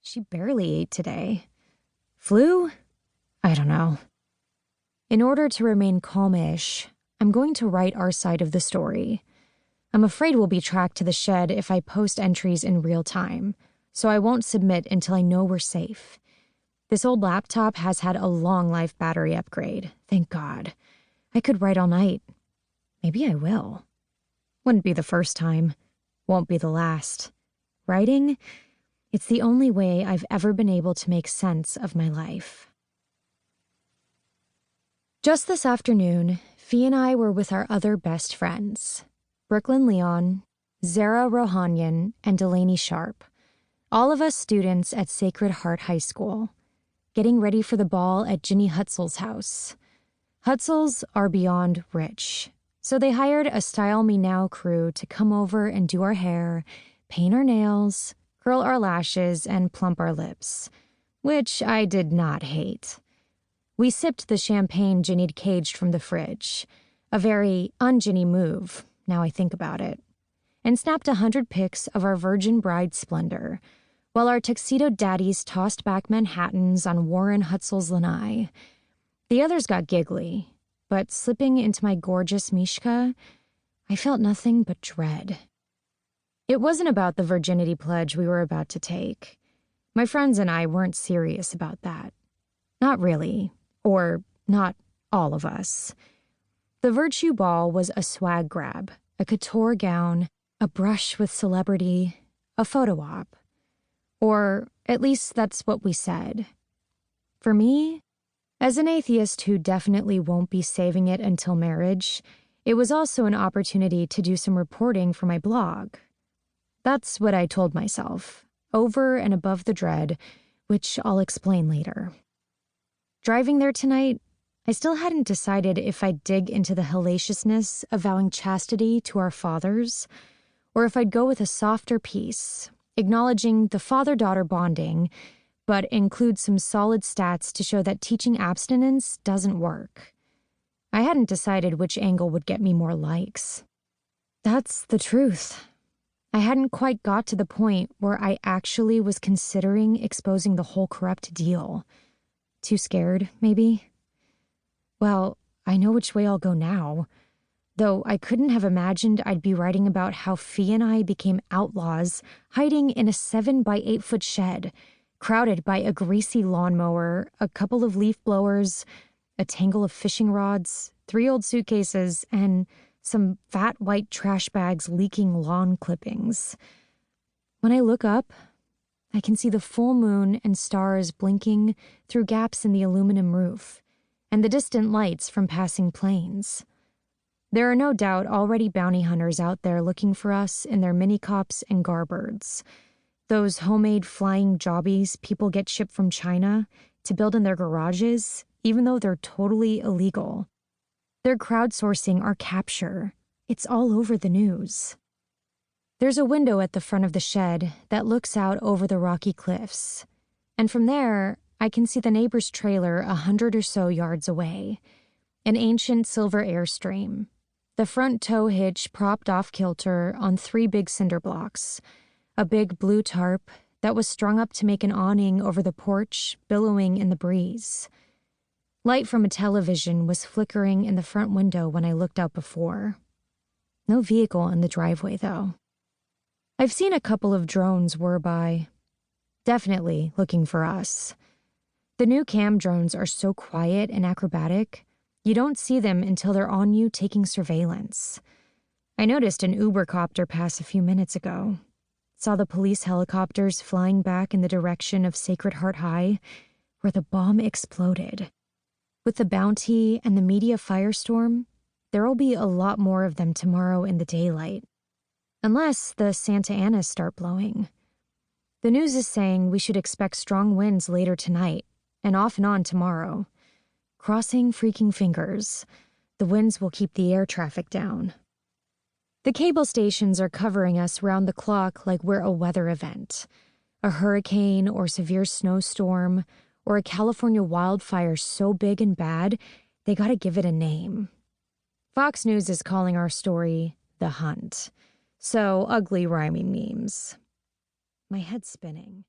She barely ate today. Flu? I don't know. In order to remain calm-ish, I'm going to write our side of the story. I'm afraid we'll be tracked to the shed if I post entries in real time, so I won't submit until I know we're safe. This old laptop has had a long life battery upgrade, thank God. I could write all night. Maybe I will. Wouldn't be the first time. Won't be the last. Writing? It's the only way I've ever been able to make sense of my life. Just this afternoon, Fee and I were with our other best friends, Brooklyn Leon, Zara Rohanyan, and Delaney Sharp, all of us students at Sacred Heart High School, getting ready for the ball at Ginny Hutzel's house. Hutzels are beyond rich, so they hired a Style Me Now crew to come over and do our hair, paint our nails, curl our lashes, and plump our lips, which I did not hate. We sipped the champagne Ginny'd caged from the fridge, a very un-Ginny move, now I think about it, and snapped 100 pics of our virgin bride splendor, while our tuxedo daddies tossed back Manhattans on Warren Hutzel's lanai. The others got giggly, but slipping into my gorgeous Mishka, I felt nothing but dread. It wasn't about the virginity pledge we were about to take. My friends and I weren't serious about that. Not really, or not all of us. The Virtue Ball was a swag grab, a couture gown, a brush with celebrity, a photo op. Or at least that's what we said. For me, as an atheist who definitely won't be saving it until marriage, it was also an opportunity to do some reporting for my blog. That's what I told myself, over and above the dread, which I'll explain later. Driving there tonight, I still hadn't decided if I'd dig into the hellaciousness of vowing chastity to our fathers, or if I'd go with a softer piece, acknowledging the father-daughter bonding, but include some solid stats to show that teaching abstinence doesn't work. I hadn't decided which angle would get me more likes. That's the truth. I hadn't quite got to the point where I actually was considering exposing the whole corrupt deal. Too scared, maybe? Well, I know which way I'll go now. Though I couldn't have imagined I'd be writing about how Fee and I became outlaws, hiding in a 7-by-8-foot shed, crowded by a greasy lawnmower, a couple of leaf blowers, a tangle of fishing rods, 3 old suitcases, and some fat white trash bags leaking lawn clippings. When I look up, I can see the full moon and stars blinking through gaps in the aluminum roof, and the distant lights from passing planes. There are no doubt already bounty hunters out there looking for us in their mini-cops and garbirds, those homemade flying jobbies people get shipped from China to build in their garages, even though they're totally illegal. They're crowdsourcing our capture. It's all over the news. There's a window at the front of the shed that looks out over the rocky cliffs, and from there, I can see the neighbor's trailer 100 or so yards away, an ancient silver Airstream, the front tow hitch propped off kilter on 3 big cinder blocks, a big blue tarp that was strung up to make an awning over the porch, billowing in the breeze. Light from a television was flickering in the front window when I looked out before. No vehicle in the driveway, though. I've seen a couple of drones whir by. Definitely looking for us. The new cam drones are so quiet and acrobatic, you don't see them until they're on you taking surveillance. I noticed an Uber copter pass a few minutes ago. Saw the police helicopters flying back in the direction of Sacred Heart High, where the bomb exploded. With the bounty and the media firestorm, there'll be a lot more of them tomorrow in the daylight. Unless the Santa Anas start blowing. The news is saying we should expect strong winds later tonight, and off and on tomorrow. Crossing freaking fingers. The winds will keep the air traffic down. The cable stations are covering us round the clock like we're a weather event. A hurricane or severe snowstorm or a California wildfire so big and bad, they gotta give it a name. Fox News is calling our story The Hunt. So ugly rhyming memes. My head's spinning.